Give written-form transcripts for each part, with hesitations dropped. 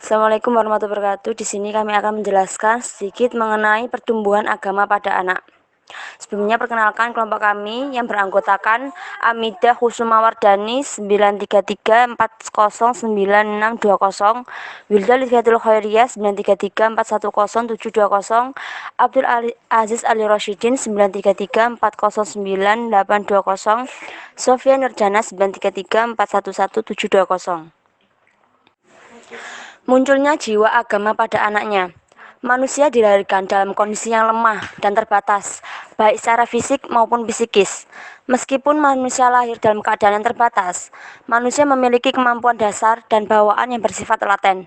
Assalamualaikum warahmatullahi wabarakatuh. Di sini kami akan menjelaskan sedikit mengenai pertumbuhan agama pada anak. Sebelumnya perkenalkan kelompok kami yang beranggotakan Amidah Husumawardani 933409620, Wilda Litfiatul Khairiyah 933410720, Abdul Aziz Ali Rosyidin 933409820, Sofia Nurjana 933411720. Munculnya jiwa agama pada anaknya. Manusia dilahirkan dalam kondisi yang lemah dan terbatas, baik secara fisik maupun psikis. Meskipun manusia lahir dalam keadaan yang terbatas, manusia memiliki kemampuan dasar dan bawaan yang bersifat laten.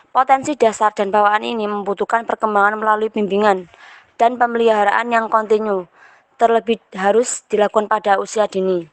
Potensi dasar dan bawaan ini membutuhkan perkembangan melalui bimbingan dan pemeliharaan yang kontinu, terlebih harus dilakukan pada usia dini.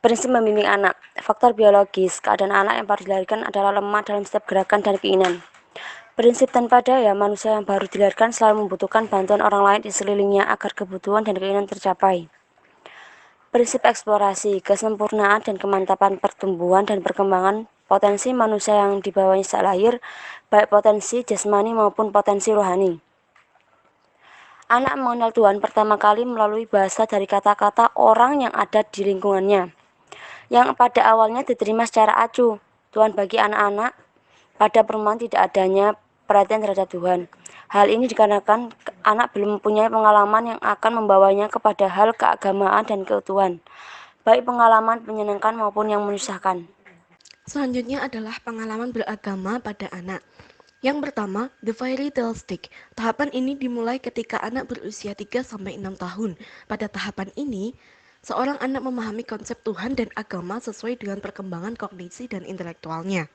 Prinsip membimbing anak. Faktor biologis, keadaan anak yang baru dilahirkan adalah lemah dalam setiap gerakan dan keinginan. Prinsip tanpa daya, manusia yang baru dilahirkan selalu membutuhkan bantuan orang lain di sekelilingnya agar kebutuhan dan keinginan tercapai. Prinsip eksplorasi, kesempurnaan dan kemantapan pertumbuhan dan perkembangan potensi manusia yang dibawanya sejak lahir, baik potensi jasmani maupun potensi rohani. Anak mengenal Tuhan pertama kali melalui bahasa dari kata-kata orang yang ada di lingkungannya, yang pada awalnya diterima secara acuh. Tuhan bagi anak-anak pada permulaan tidak adanya perhatian terhadap Tuhan. Hal ini dikarenakan anak belum mempunyai pengalaman yang akan membawanya kepada hal keagamaan dan keutuhan, baik pengalaman menyenangkan maupun yang menyusahkan. Selanjutnya adalah pengalaman beragama pada anak. Yang pertama, the fairy tale stick. Tahapan ini dimulai ketika anak berusia 3-6 tahun. Pada tahapan ini, seorang anak memahami konsep Tuhan dan agama sesuai dengan perkembangan kognisi dan intelektualnya.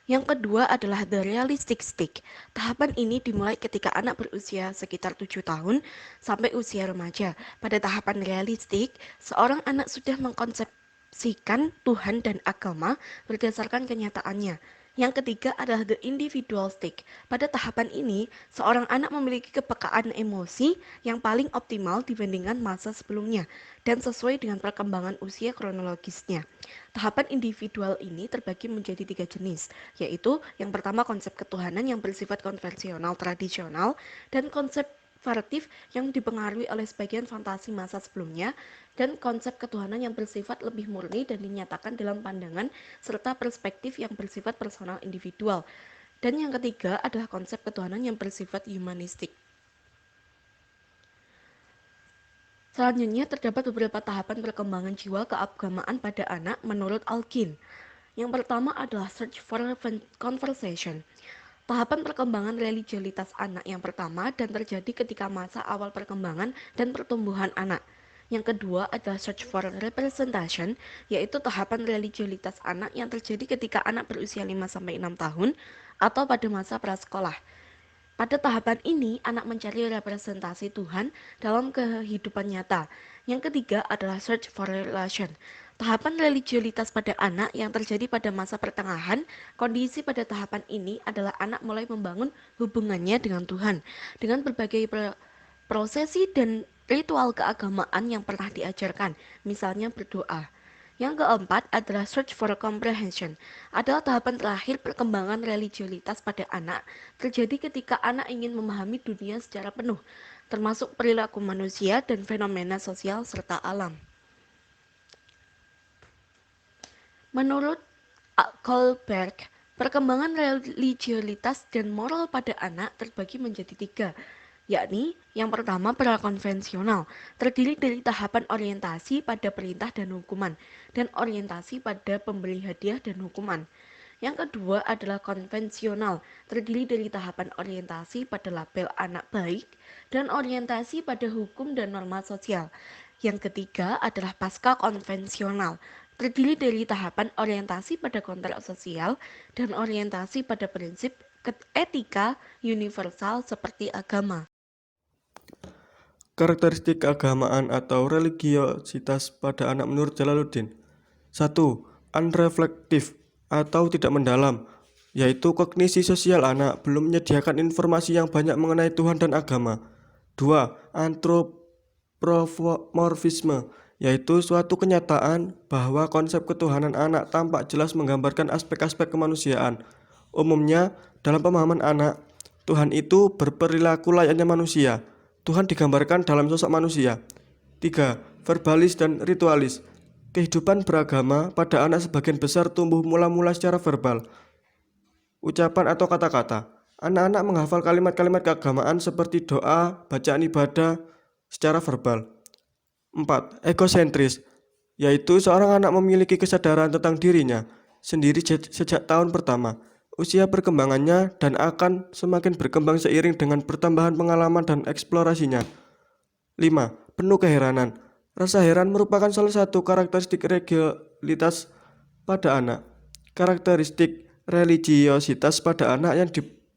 Yang kedua adalah the realistic stick. Tahapan ini dimulai ketika anak berusia sekitar 7 tahun sampai usia remaja. Pada tahapan realistik, seorang anak sudah mengkonsepsikan Tuhan dan agama berdasarkan kenyataannya. Yang ketiga adalah the individual stick. Pada tahapan ini, seorang anak memiliki kepekaan emosi yang paling optimal dibandingkan masa sebelumnya dan sesuai dengan perkembangan usia kronologisnya. Tahapan individual ini terbagi menjadi 3 jenis, yaitu yang pertama konsep ketuhanan yang bersifat konvensional tradisional dan konsep konservatif yang dipengaruhi oleh sebagian fantasi masa sebelumnya, dan konsep ketuhanan yang bersifat lebih murni dan dinyatakan dalam pandangan serta perspektif yang bersifat personal individual. Dan yang ketiga adalah konsep ketuhanan yang bersifat humanistik. Selanjutnya terdapat beberapa tahapan perkembangan jiwa keagamaan pada anak menurut Alkin. Yang pertama adalah search for conversation. Tahapan perkembangan religialitas anak yang pertama dan terjadi ketika masa awal perkembangan dan pertumbuhan anak. Yang kedua adalah search for representation, yaitu tahapan religialitas anak yang terjadi ketika anak berusia 5-6 tahun atau pada masa prasekolah. Pada tahapan ini, anak mencari representasi Tuhan dalam kehidupan nyata. Yang ketiga adalah search for relation. Tahapan religialitas pada anak yang terjadi pada masa pertengahan, kondisi pada tahapan ini adalah anak mulai membangun hubungannya dengan Tuhan, dengan berbagai prosesi dan ritual keagamaan yang pernah diajarkan, misalnya berdoa. Yang keempat adalah search for comprehension. Adalah tahapan terakhir perkembangan religialitas pada anak, terjadi ketika anak ingin memahami dunia secara penuh, termasuk perilaku manusia dan fenomena sosial serta alam. Menurut Kohlberg, perkembangan religialitas dan moral pada anak terbagi menjadi 3, yakni yang pertama prakonvensional, terdiri dari tahapan orientasi pada perintah dan hukuman, dan orientasi pada pemberi hadiah dan hukuman. Yang kedua adalah konvensional, terdiri dari tahapan orientasi pada label anak baik, dan orientasi pada hukum dan norma sosial. Yang ketiga adalah pasca konvensional, terdiri dari tahapan orientasi pada kontrak sosial dan orientasi pada prinsip etika universal seperti agama. Karakteristik keagamaan atau religiositas pada anak menurut Jalaluddin. 1. Unreflektif atau tidak mendalam, yaitu kognisi sosial anak belum menyediakan informasi yang banyak mengenai Tuhan dan agama. 2. Antropomorfisme, yaitu suatu kenyataan bahwa konsep ketuhanan anak tampak jelas menggambarkan aspek-aspek kemanusiaan. Umumnya, dalam pemahaman anak, Tuhan itu berperilaku layaknya manusia. Tuhan digambarkan dalam sosok manusia. 3. Verbalis dan ritualis. Kehidupan beragama pada anak sebagian besar tumbuh mula-mula secara verbal, ucapan atau kata-kata. Anak-anak menghafal kalimat-kalimat keagamaan seperti doa, bacaan ibadah secara verbal. 4. Egosentris, yaitu seorang anak memiliki kesadaran tentang dirinya sendiri sejak tahun pertama usia perkembangannya dan akan semakin berkembang seiring dengan pertambahan pengalaman dan eksplorasinya. 5. Penuh keheranan. Rasa heran merupakan salah satu karakteristik religiositas pada anak. Karakteristik religiositas pada anak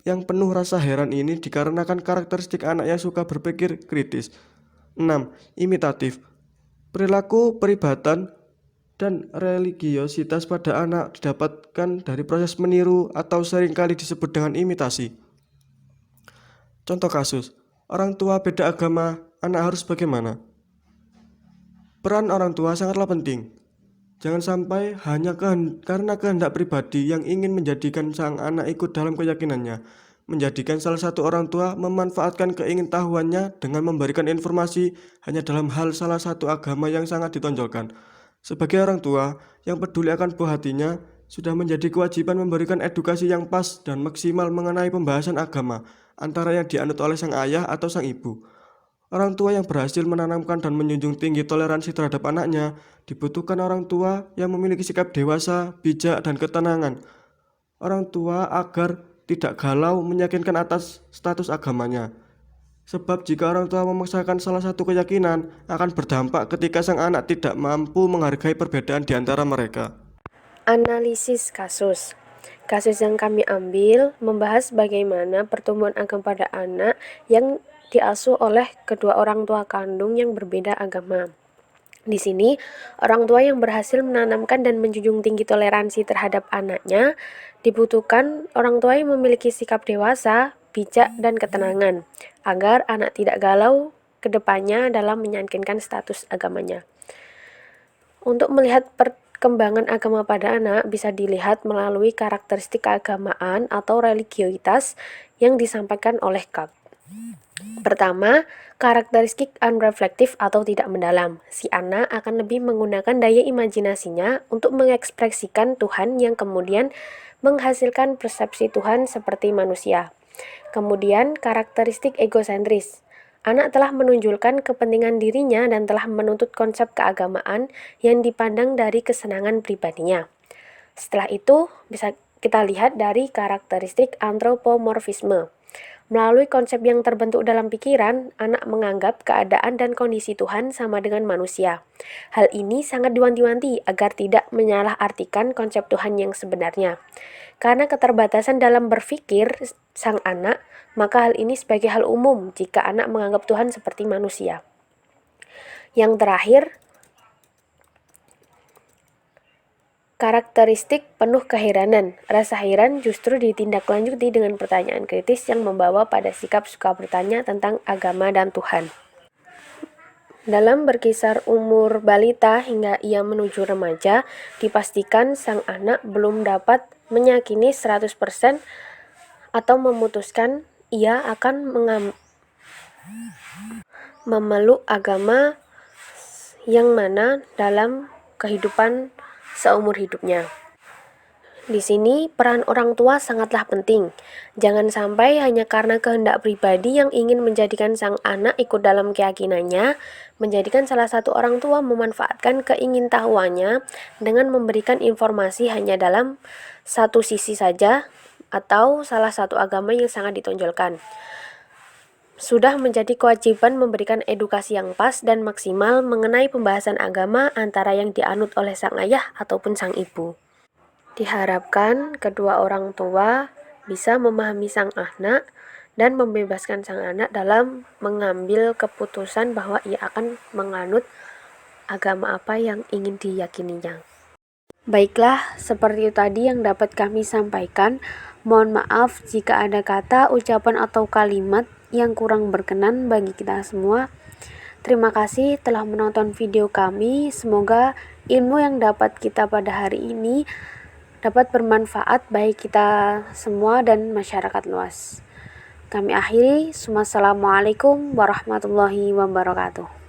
yang penuh rasa heran ini dikarenakan karakteristik anak yang suka berpikir kritis. 6. Imitatif. Perilaku peribatan dan religiositas pada anak didapatkan dari proses meniru atau seringkali disebut dengan imitasi. Contoh kasus, orang tua beda agama, anak harus bagaimana? Peran orang tua sangatlah penting. Jangan sampai hanya karena kehendak pribadi yang ingin menjadikan sang anak ikut dalam keyakinannya, menjadikan salah satu orang tua memanfaatkan keingintahuannya dengan memberikan informasi hanya dalam hal salah satu agama yang sangat ditonjolkan. Sebagai orang tua yang peduli akan buah hatinya, sudah menjadi kewajiban memberikan edukasi yang pas dan maksimal mengenai pembahasan agama, antara yang dianut oleh sang ayah atau sang ibu. Orang tua yang berhasil menanamkan dan menjunjung tinggi toleransi terhadap anaknya, dibutuhkan orang tua yang memiliki sikap dewasa, bijak, dan ketenangan. Orang tua agar tidak galau meyakinkan atas status agamanya. Sebab jika orang tua memaksakan salah satu keyakinan, akan berdampak ketika sang anak tidak mampu menghargai perbedaan di antara mereka. Analisis kasus. Kasus yang kami ambil membahas bagaimana pertumbuhan agama pada anak yang diasuh oleh kedua orang tua kandung yang berbeda agama. Di sini, orang tua yang berhasil menanamkan dan menjunjung tinggi toleransi terhadap anaknya, dibutuhkan orang tua yang memiliki sikap dewasa, bijak, dan ketenangan, agar anak tidak galau ke depannya dalam meyakinkan status agamanya. Untuk melihat perkembangan agama pada anak bisa dilihat melalui karakteristik keagamaan atau religiositas yang disampaikan oleh Kak. Pertama, karakteristik unreflektif atau tidak mendalam. Si anak akan lebih menggunakan daya imajinasinya untuk mengekspresikan Tuhan yang kemudian menghasilkan persepsi Tuhan seperti manusia. Kemudian, karakteristik egosentris. Anak telah menunjukkan kepentingan dirinya dan telah menuntut konsep keagamaan yang dipandang dari kesenangan pribadinya. Setelah itu, bisa kita lihat dari karakteristik antropomorfisme. Melalui konsep yang terbentuk dalam pikiran, anak menganggap keadaan dan kondisi Tuhan sama dengan manusia. Hal ini sangat diwanti-wanti agar tidak menyalahartikan konsep Tuhan yang sebenarnya. Karena keterbatasan dalam berpikir sang anak, maka hal ini sebagai hal umum jika anak menganggap Tuhan seperti manusia. Yang terakhir, karakteristik penuh keheranan. Rasa heran justru ditindaklanjuti dengan pertanyaan kritis yang membawa pada sikap suka bertanya tentang agama dan Tuhan. Dalam berkisar umur balita hingga ia menuju remaja, dipastikan sang anak belum dapat meyakini 100% atau memutuskan ia akan memeluk agama yang mana dalam kehidupan seumur hidupnya. Di sini peran orang tua sangatlah penting. Jangan sampai hanya karena kehendak pribadi yang ingin menjadikan sang anak ikut dalam keyakinannya, menjadikan salah satu orang tua memanfaatkan keingintahuannya dengan memberikan informasi hanya dalam satu sisi saja atau salah satu agama yang sangat ditonjolkan. Sudah menjadi kewajiban memberikan edukasi yang pas dan maksimal mengenai pembahasan agama antara yang dianut oleh sang ayah ataupun sang ibu. Diharapkan kedua orang tua bisa memahami sang anak dan membebaskan sang anak dalam mengambil keputusan bahwa ia akan menganut agama apa yang ingin diyakininya. Baiklah, seperti itu tadi yang dapat kami sampaikan. Mohon maaf jika ada kata, ucapan, atau kalimat yang kurang berkenan bagi kita semua. Terima kasih telah menonton video kami. Semoga ilmu yang dapat kita pada hari ini dapat bermanfaat bagi kita semua dan masyarakat luas. Kami akhiri, Wassalamualaikum warahmatullahi wabarakatuh.